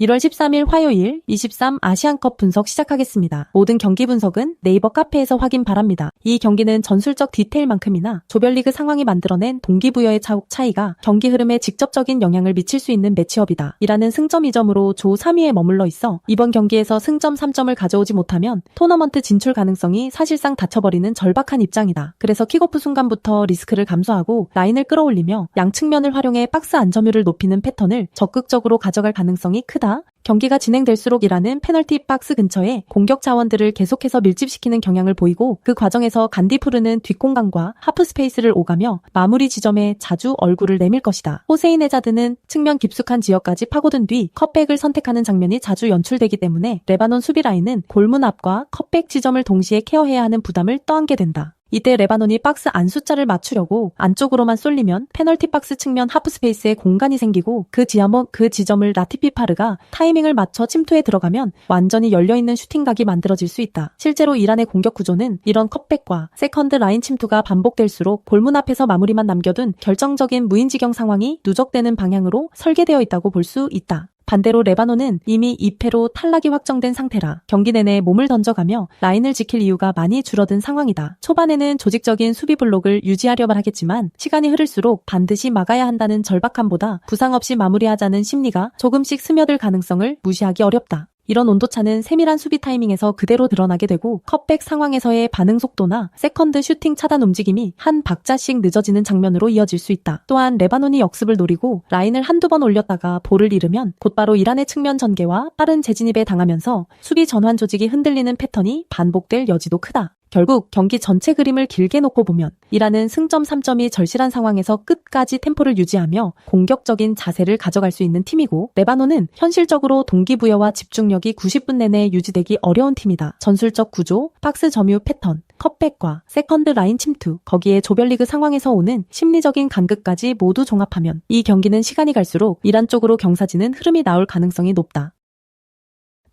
1월 13일 화요일 23 아시안컵 분석 시작하겠습니다. 모든 경기 분석은 네이버 카페에서 확인 바랍니다. 이 경기는 전술적 디테일만큼이나 조별리그 상황이 만들어낸 동기부여의 차이가 경기 흐름에 직접적인 영향을 미칠 수 있는 매치업이다. 이라는 승점 2점으로 조 3위에 머물러 있어 이번 경기에서 승점 3점을 가져오지 못하면 토너먼트 진출 가능성이 사실상 닫혀버리는 절박한 입장이다. 그래서 킥오프 순간부터 리스크를 감소하고 라인을 끌어올리며 양측면을 활용해 박스 안점유를 높이는 패턴을 적극적으로 가져갈 가능성이 크다. 경기가 진행될수록 이라는 페널티 박스 근처에 공격 자원들을 계속해서 밀집시키는 경향을 보이고 그 과정에서 간디푸르는 뒷공간과 하프 스페이스를 오가며 마무리 지점에 자주 얼굴을 내밀 것이다. 호세인 에자드는 측면 깊숙한 지역까지 파고든 뒤 컷백을 선택하는 장면이 자주 연출되기 때문에 레바논 수비 라인은 골문 앞과 컷백 지점을 동시에 케어해야 하는 부담을 떠안게 된다. 이때 레바논이 박스 안 숫자를 맞추려고 안쪽으로만 쏠리면 페널티 박스 측면 하프 스페이스에 공간이 생기고 그 지점을 라티피 파르가 타이밍을 맞춰 침투에 들어가면 완전히 열려있는 슈팅각이 만들어질 수 있다. 실제로 이란의 공격 구조는 이런 컷백과 세컨드 라인 침투가 반복될수록 골문 앞에서 마무리만 남겨둔 결정적인 무인지경 상황이 누적되는 방향으로 설계되어 있다고 볼 수 있다. 반대로 레바논은 이미 2패로 탈락이 확정된 상태라 경기 내내 몸을 던져가며 라인을 지킬 이유가 많이 줄어든 상황이다. 초반에는 조직적인 수비 블록을 유지하려만 하겠지만 시간이 흐를수록 반드시 막아야 한다는 절박함보다 부상 없이 마무리하자는 심리가 조금씩 스며들 가능성을 무시하기 어렵다. 이런 온도차는 세밀한 수비 타이밍에서 그대로 드러나게 되고 컷백 상황에서의 반응 속도나 세컨드 슈팅 차단 움직임이 한 박자씩 늦어지는 장면으로 이어질 수 있다. 또한 레바논이 역습을 노리고 라인을 한두 번 올렸다가 볼을 잃으면 곧바로 이란의 측면 전개와 빠른 재진입에 당하면서 수비 전환 조직이 흔들리는 패턴이 반복될 여지도 크다. 결국 경기 전체 그림을 길게 놓고 보면 이란은 승점 3점이 절실한 상황에서 끝까지 템포를 유지하며 공격적인 자세를 가져갈 수 있는 팀이고 레바논은 현실적으로 동기부여와 집중력이 90분 내내 유지되기 어려운 팀이다. 전술적 구조, 박스 점유 패턴, 컷백과 세컨드 라인 침투, 거기에 조별리그 상황에서 오는 심리적인 간극까지 모두 종합하면 이 경기는 시간이 갈수록 이란 쪽으로 경사지는 흐름이 나올 가능성이 높다.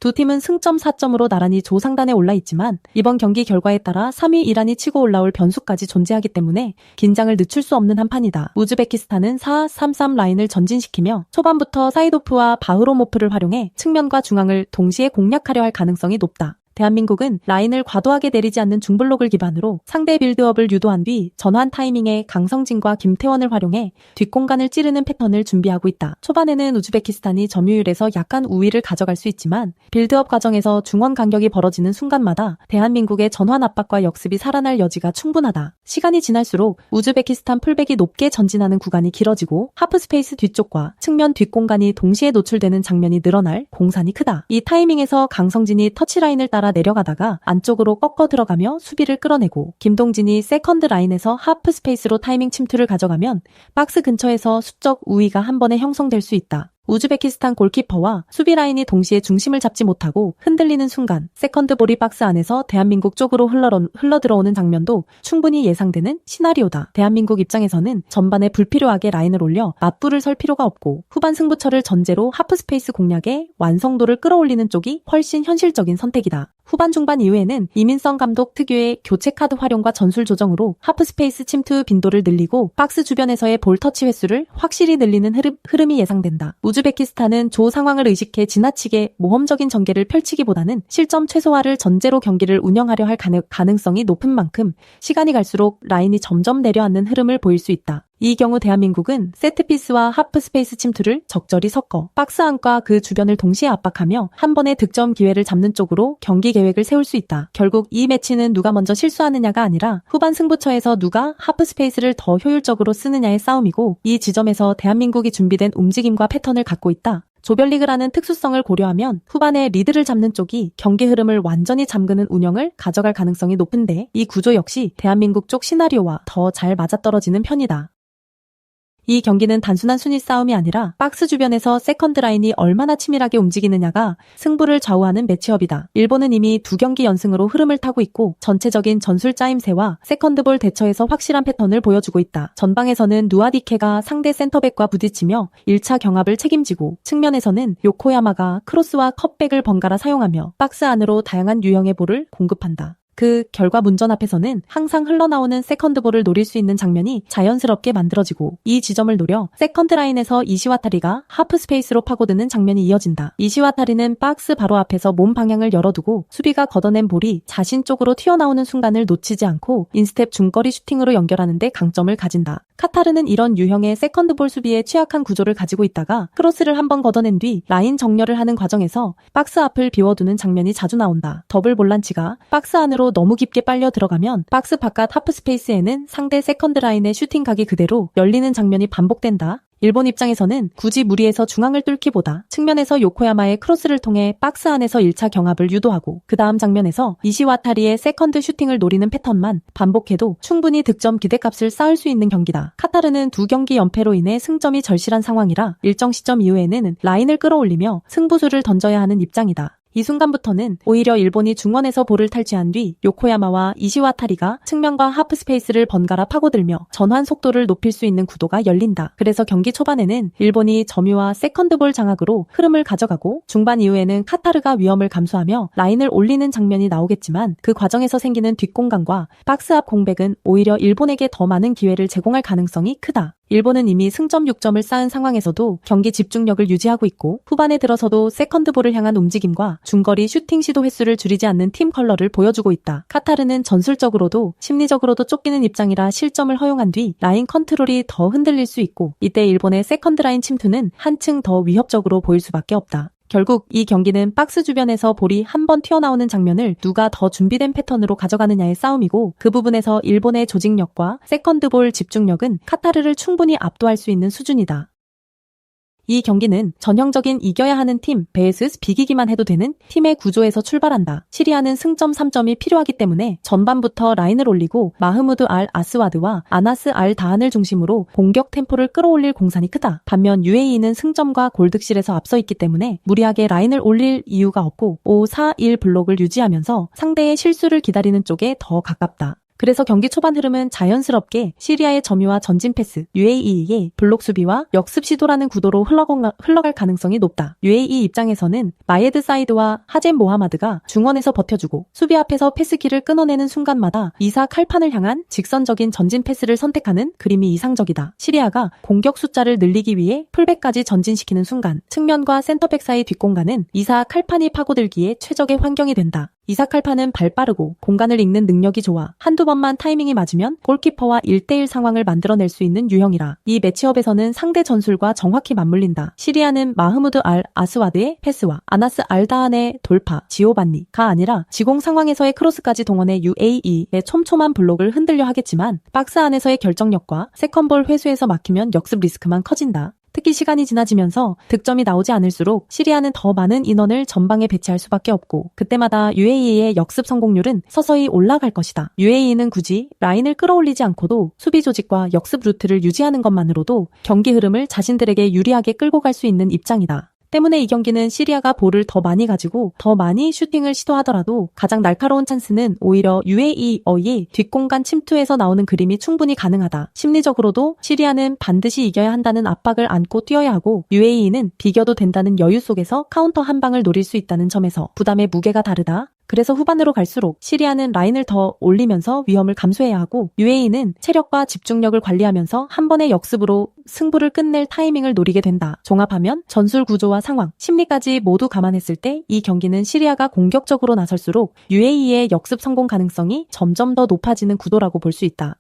두 팀은 승점 4점으로 나란히 조 상단에 올라 있지만 이번 경기 결과에 따라 3위 이란이 치고 올라올 변수까지 존재하기 때문에 긴장을 늦출 수 없는 한판이다. 우즈베키스탄은 4-3-3 라인을 전진시키며 초반부터 사이도프와 바흐로모프를 활용해 측면과 중앙을 동시에 공략하려 할 가능성이 높다. 대한민국은 라인을 과도하게 내리지 않는 중블록을 기반으로 상대 빌드업을 유도한 뒤 전환 타이밍에 강성진과 김태원을 활용해 뒷공간을 찌르는 패턴을 준비하고 있다. 초반에는 우즈베키스탄이 점유율에서 약간 우위를 가져갈 수 있지만 빌드업 과정에서 중원 간격이 벌어지는 순간마다 대한민국의 전환 압박과 역습이 살아날 여지가 충분하다. 시간이 지날수록 우즈베키스탄 풀백이 높게 전진하는 구간이 길어지고 하프 스페이스 뒤쪽과 측면 뒷공간이 동시에 노출되는 장면이 늘어날 공산이 크다. 이 타이밍에서 강성진이 터치라인을 따라 내려가다가 안쪽으로 꺾어 들어가며 수비를 끌어내고 김동진이 세컨드 라인에서 하프 스페이스로 타이밍 침투를 가져가면 박스 근처에서 수적 우위가 한 번에 형성될 수 있다. 우즈베키스탄 골키퍼와 수비 라인이 동시에 중심을 잡지 못하고 흔들리는 순간 세컨드 볼이 박스 안에서 대한민국 쪽으로 흘러들어오는 장면도 충분히 예상되는 시나리오다. 대한민국 입장에서는 전반에 불필요하게 라인을 올려 맞불을 설 필요가 없고 후반 승부처를 전제로 하프 스페이스 공략에 완성도를 끌어올리는 쪽이 훨씬 현실적인 선택이다. 후반 중반 이후에는 이민성 감독 특유의 교체 카드 활용과 전술 조정으로 하프 스페이스 침투 빈도를 늘리고 박스 주변에서의 볼 터치 횟수를 확실히 늘리는 흐름이 예상된다. 우즈베키스탄은 조 상황을 의식해 지나치게 모험적인 전개를 펼치기보다는 실점 최소화를 전제로 경기를 운영하려 할 가능성이 높은 만큼 시간이 갈수록 라인이 점점 내려앉는 흐름을 보일 수 있다. 이 경우 대한민국은 세트피스와 하프 스페이스 침투를 적절히 섞어 박스 안과 그 주변을 동시에 압박하며 한 번의 득점 기회를 잡는 쪽으로 경기 계획을 세울 수 있다. 결국 이 매치는 누가 먼저 실수하느냐가 아니라 후반 승부처에서 누가 하프 스페이스를 더 효율적으로 쓰느냐의 싸움이고 이 지점에서 대한민국이 준비된 움직임과 패턴을 갖고 있다. 조별리그라는 특수성을 고려하면 후반에 리드를 잡는 쪽이 경기 흐름을 완전히 잠그는 운영을 가져갈 가능성이 높은데 이 구조 역시 대한민국 쪽 시나리오와 더 잘 맞아떨어지는 편이다. 이 경기는 단순한 순위 싸움이 아니라 박스 주변에서 세컨드 라인이 얼마나 치밀하게 움직이느냐가 승부를 좌우하는 매치업이다. 일본은 이미 2경기 연승으로 흐름을 타고 있고 전체적인 전술 짜임새와 세컨드볼 대처에서 확실한 패턴을 보여주고 있다. 전방에서는 누아디케가 상대 센터백과 부딪히며 1차 경합을 책임지고 측면에서는 요코야마가 크로스와 컷백을 번갈아 사용하며 박스 안으로 다양한 유형의 볼을 공급한다. 그 결과 문전 앞에서는 항상 흘러나오는 세컨드볼을 노릴 수 있는 장면이 자연스럽게 만들어지고 이 지점을 노려 세컨드 라인에서 이시와타리가 하프 스페이스로 파고드는 장면이 이어진다. 이시와타리는 박스 바로 앞에서 몸 방향을 열어두고 수비가 걷어낸 볼이 자신 쪽으로 튀어나오는 순간을 놓치지 않고 인스텝 중거리 슈팅으로 연결하는 데 강점을 가진다. 카타르는 이런 유형의 세컨드볼 수비에 취약한 구조를 가지고 있다가 크로스를 한번 걷어낸 뒤 라인 정렬을 하는 과정에서 박스 앞을 비워두는 장면이 자주 나온다. 더블 볼란치가 박스 안으로 너무 깊게 빨려 들어가면 박스 바깥 하프 스페이스에는 상대 세컨드 라인의 슈팅 각이 그대로 열리는 장면이 반복된다. 일본 입장에서는 굳이 무리해서 중앙을 뚫기보다 측면에서 요코야마의 크로스를 통해 박스 안에서 1차 경합을 유도하고 그 다음 장면에서 이시와타리의 세컨드 슈팅을 노리는 패턴만 반복해도 충분히 득점 기대값을 쌓을 수 있는 경기다. 카타르는 2경기 연패로 인해 승점이 절실한 상황이라 일정 시점 이후에는 라인을 끌어올리며 승부수를 던져야 하는 입장이다. 이 순간부터는 오히려 일본이 중원에서 볼을 탈취한 뒤 요코야마와 이시와타리가 측면과 하프 스페이스를 번갈아 파고들며 전환 속도를 높일 수 있는 구도가 열린다. 그래서 경기 초반에는 일본이 점유와 세컨드볼 장악으로 흐름을 가져가고 중반 이후에는 카타르가 위험을 감수하며 라인을 올리는 장면이 나오겠지만 그 과정에서 생기는 뒷공간과 박스 앞 공백은 오히려 일본에게 더 많은 기회를 제공할 가능성이 크다. 일본은 이미 승점 6점을 쌓은 상황에서도 경기 집중력을 유지하고 있고 후반에 들어서도 세컨드볼을 향한 움직임과 중거리 슈팅 시도 횟수를 줄이지 않는 팀 컬러를 보여주고 있다. 카타르는 전술적으로도 심리적으로도 쫓기는 입장이라 실점을 허용한 뒤 라인 컨트롤이 더 흔들릴 수 있고 이때 일본의 세컨드 라인 침투는 한층 더 위협적으로 보일 수밖에 없다. 결국 이 경기는 박스 주변에서 볼이 한 번 튀어나오는 장면을 누가 더 준비된 패턴으로 가져가느냐의 싸움이고 그 부분에서 일본의 조직력과 세컨드볼 집중력은 카타르를 충분히 압도할 수 있는 수준이다. 이 경기는 전형적인 이겨야 하는 팀 vs 비기기만 해도 되는 팀의 구조에서 출발한다. 시리아는 승점 3점이 필요하기 때문에 전반부터 라인을 올리고 마흐무드 알 아스와드와 아나스 알 다한을 중심으로 공격 템포를 끌어올릴 공산이 크다. 반면 UAE는 승점과 골득실에서 앞서 있기 때문에 무리하게 라인을 올릴 이유가 없고 5-4-1 블록을 유지하면서 상대의 실수를 기다리는 쪽에 더 가깝다. 그래서 경기 초반 흐름은 자연스럽게 시리아의 점유와 전진 패스, UAE의 블록 수비와 역습 시도라는 구도로 흘러갈 가능성이 높다. UAE 입장에서는 마예드 사이드와 하젠 모하마드가 중원에서 버텨주고 수비 앞에서 패스키를 끊어내는 순간마다 이사 칼판을 향한 직선적인 전진 패스를 선택하는 그림이 이상적이다. 시리아가 공격 숫자를 늘리기 위해 풀백까지 전진시키는 순간 측면과 센터백 사이 뒷공간은 이사 칼판이 파고들기에 최적의 환경이 된다. 이사칼파는 발 빠르고 공간을 읽는 능력이 좋아 한두 번만 타이밍이 맞으면 골키퍼와 1대1 상황을 만들어낼 수 있는 유형이라 이 매치업에서는 상대 전술과 정확히 맞물린다. 시리아는 마흐무드 알 아스와드의 패스와 아나스 알 다한의 돌파, 지오반니가 아니라 지공 상황에서의 크로스까지 동원해 UAE의 촘촘한 블록을 흔들려 하겠지만 박스 안에서의 결정력과 세컨볼 회수에서 막히면 역습 리스크만 커진다. 특히 시간이 지나지면서 득점이 나오지 않을수록 시리아는 더 많은 인원을 전방에 배치할 수밖에 없고 그때마다 UAE의 역습 성공률은 서서히 올라갈 것이다. UAE는 굳이 라인을 끌어올리지 않고도 수비 조직과 역습 루트를 유지하는 것만으로도 경기 흐름을 자신들에게 유리하게 끌고 갈 수 있는 입장이다. 때문에 이 경기는 시리아가 볼을 더 많이 가지고 더 많이 슈팅을 시도하더라도 가장 날카로운 찬스는 오히려 UAE의 뒷공간 침투에서 나오는 그림이 충분히 가능하다. 심리적으로도 시리아는 반드시 이겨야 한다는 압박을 안고 뛰어야 하고 UAE는 비겨도 된다는 여유 속에서 카운터 한 방을 노릴 수 있다는 점에서 부담의 무게가 다르다. 그래서 후반으로 갈수록 시리아는 라인을 더 올리면서 위험을 감수해야 하고 UAE는 체력과 집중력을 관리하면서 한 번의 역습으로 승부를 끝낼 타이밍을 노리게 된다. 종합하면 전술 구조와 상황, 심리까지 모두 감안했을 때 이 경기는 시리아가 공격적으로 나설수록 UAE의 역습 성공 가능성이 점점 더 높아지는 구도라고 볼 수 있다.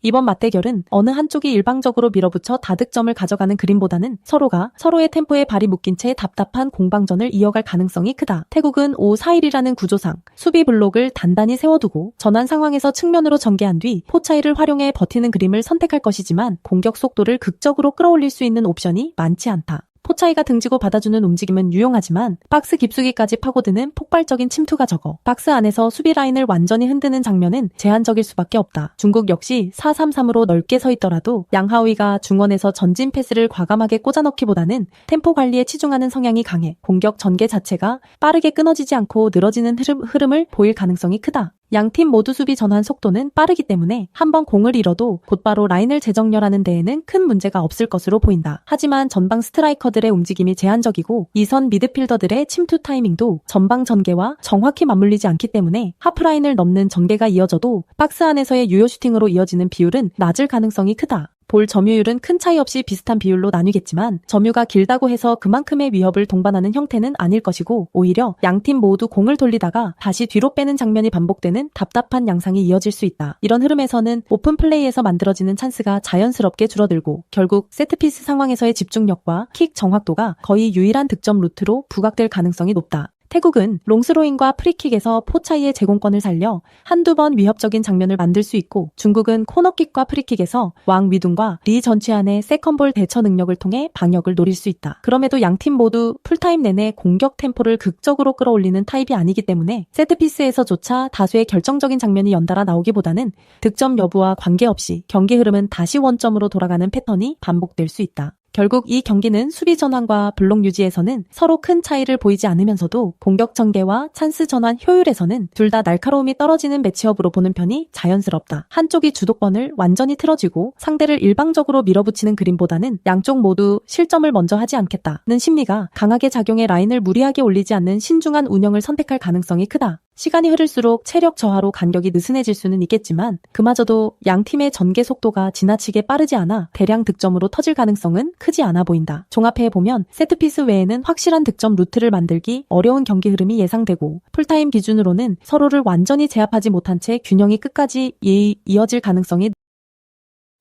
이번 맞대결은 어느 한쪽이 일방적으로 밀어붙여 다득점을 가져가는 그림보다는 서로가 서로의 템포에 발이 묶인 채 답답한 공방전을 이어갈 가능성이 크다. 태국은 5-4-1이라는 구조상 수비 블록을 단단히 세워두고 전환 상황에서 측면으로 전개한 뒤 포차이를 활용해 버티는 그림을 선택할 것이지만 공격 속도를 극적으로 끌어올릴 수 있는 옵션이 많지 않다. 포차이가 등지고 받아주는 움직임은 유용하지만 박스 깊숙이까지 파고드는 폭발적인 침투가 적어 박스 안에서 수비 라인을 완전히 흔드는 장면은 제한적일 수밖에 없다. 중국 역시 4-3-3으로 넓게 서 있더라도 양하오이가 중원에서 전진 패스를 과감하게 꽂아넣기보다는 템포 관리에 치중하는 성향이 강해 공격 전개 자체가 빠르게 끊어지지 않고 늘어지는 흐름을 보일 가능성이 크다. 양팀 모두 수비 전환 속도는 빠르기 때문에 한번 공을 잃어도 곧바로 라인을 재정렬하는 데에는 큰 문제가 없을 것으로 보인다. 하지만 전방 스트라이커들의 움직임이 제한적이고 이선 미드필더들의 침투 타이밍도 전방 전개와 정확히 맞물리지 않기 때문에 하프라인을 넘는 전개가 이어져도 박스 안에서의 유효 슈팅으로 이어지는 비율은 낮을 가능성이 크다. 볼 점유율은 큰 차이 없이 비슷한 비율로 나뉘겠지만 점유가 길다고 해서 그만큼의 위협을 동반하는 형태는 아닐 것이고 오히려 양팀 모두 공을 돌리다가 다시 뒤로 빼는 장면이 반복되는 답답한 양상이 이어질 수 있다. 이런 흐름에서는 오픈 플레이에서 만들어지는 찬스가 자연스럽게 줄어들고 결국 세트피스 상황에서의 집중력과 킥 정확도가 거의 유일한 득점 루트로 부각될 가능성이 높다. 태국은 롱스로잉과 프리킥에서 포 차이의 제공권을 살려 한두 번 위협적인 장면을 만들 수 있고 중국은 코너킥과 프리킥에서 왕 위둥과 리 전취안의 세컨볼 대처 능력을 통해 방역을 노릴 수 있다. 그럼에도 양팀 모두 풀타임 내내 공격 템포를 극적으로 끌어올리는 타입이 아니기 때문에 세트피스에서조차 다수의 결정적인 장면이 연달아 나오기보다는 득점 여부와 관계없이 경기 흐름은 다시 원점으로 돌아가는 패턴이 반복될 수 있다. 결국 이 경기는 수비 전환과 블록 유지에서는 서로 큰 차이를 보이지 않으면서도 공격 전개와 찬스 전환 효율에서는 둘 다 날카로움이 떨어지는 매치업으로 보는 편이 자연스럽다. 한쪽이 주도권을 완전히 틀어쥐고 상대를 일방적으로 밀어붙이는 그림보다는 양쪽 모두 실점을 먼저 하지 않겠다는 심리가 강하게 작용해 라인을 무리하게 올리지 않는 신중한 운영을 선택할 가능성이 크다. 시간이 흐를수록 체력 저하로 간격이 느슨해질 수는 있겠지만 그마저도 양 팀의 전개 속도가 지나치게 빠르지 않아 대량 득점으로 터질 가능성은 크지 않아 보인다. 종합해보면 세트피스 외에는 확실한 득점 루트를 만들기 어려운 경기 흐름이 예상되고 풀타임 기준으로는 서로를 완전히 제압하지 못한 채 균형이 끝까지 이어질 가능성이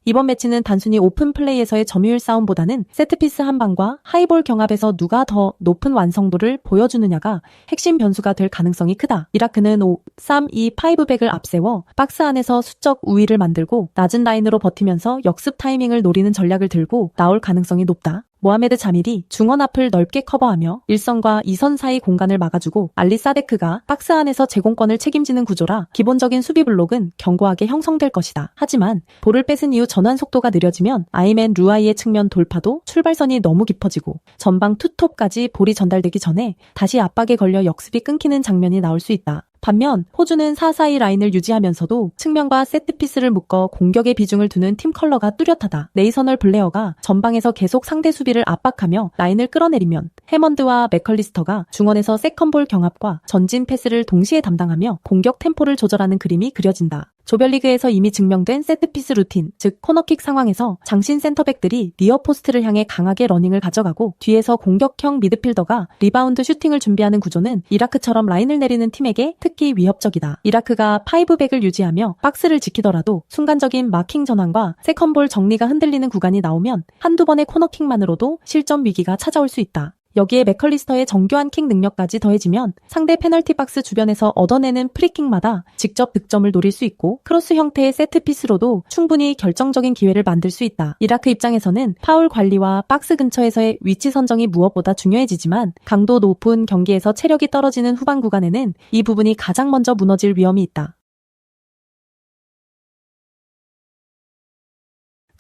이번 매치는 단순히 오픈 플레이에서의 점유율 싸움보다는 세트피스 한 방과 하이볼 경합에서 누가 더 높은 완성도를 보여주느냐가 핵심 변수가 될 가능성이 크다. 이라크는 5-3-2-5백을 앞세워 박스 안에서 수적 우위를 만들고 낮은 라인으로 버티면서 역습 타이밍을 노리는 전략을 들고 나올 가능성이 높다. 모하메드 자밀이 중원 앞을 넓게 커버하며 1선과 2선 사이 공간을 막아주고 알리 사데크가 박스 안에서 제공권을 책임지는 구조라 기본적인 수비 블록은 견고하게 형성될 것이다. 하지만 볼을 뺏은 이후 전환 속도가 느려지면 아이맨 루아이의 측면 돌파도 출발선이 너무 깊어지고 전방 투톱까지 볼이 전달되기 전에 다시 압박에 걸려 역습이 끊기는 장면이 나올 수 있다. 반면 호주는 4-4-2 라인을 유지하면서도 측면과 세트피스를 묶어 공격의 비중을 두는 팀 컬러가 뚜렷하다. 네이서널 블레어가 전방에서 계속 상대 수비를 압박하며 라인을 끌어내리면 해먼드와 맥컬리스터가 중원에서 세컨볼 경합과 전진 패스를 동시에 담당하며 공격 템포를 조절하는 그림이 그려진다. 조별리그에서 이미 증명된 세트피스 루틴, 즉 코너킥 상황에서 장신 센터백들이 리어 포스트를 향해 강하게 러닝을 가져가고 뒤에서 공격형 미드필더가 리바운드 슈팅을 준비하는 구조는 이라크처럼 라인을 내리는 팀에게 특히 위협적이다. 이라크가 5백을 유지하며 박스를 지키더라도 순간적인 마킹 전환과 세컨볼 정리가 흔들리는 구간이 나오면 한두 번의 코너킥만으로도 실점 위기가 찾아올 수 있다. 여기에 맥컬리스터의 정교한 킥 능력까지 더해지면 상대 페널티 박스 주변에서 얻어내는 프리킥마다 직접 득점을 노릴 수 있고 크로스 형태의 세트피스로도 충분히 결정적인 기회를 만들 수 있다. 이라크 입장에서는 파울 관리와 박스 근처에서의 위치 선정이 무엇보다 중요해지지만 강도 높은 경기에서 체력이 떨어지는 후반 구간에는 이 부분이 가장 먼저 무너질 위험이 있다.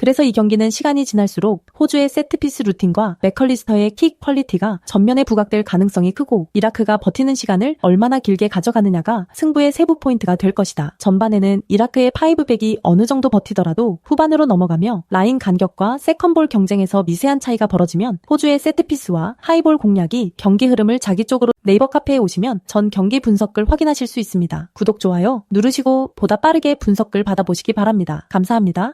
그래서 이 경기는 시간이 지날수록 호주의 세트피스 루틴과 맥컬리스터의 킥 퀄리티가 전면에 부각될 가능성이 크고 이라크가 버티는 시간을 얼마나 길게 가져가느냐가 승부의 세부 포인트가 될 것이다. 전반에는 이라크의 5백이 어느 정도 버티더라도 후반으로 넘어가며 라인 간격과 세컨볼 경쟁에서 미세한 차이가 벌어지면 호주의 세트피스와 하이볼 공략이 경기 흐름을 자기 쪽으로 네이버 카페에 오시면 전 경기 분석글 확인하실 수 있습니다. 구독, 좋아요 누르시고 보다 빠르게 분석글 받아보시기 바랍니다. 감사합니다.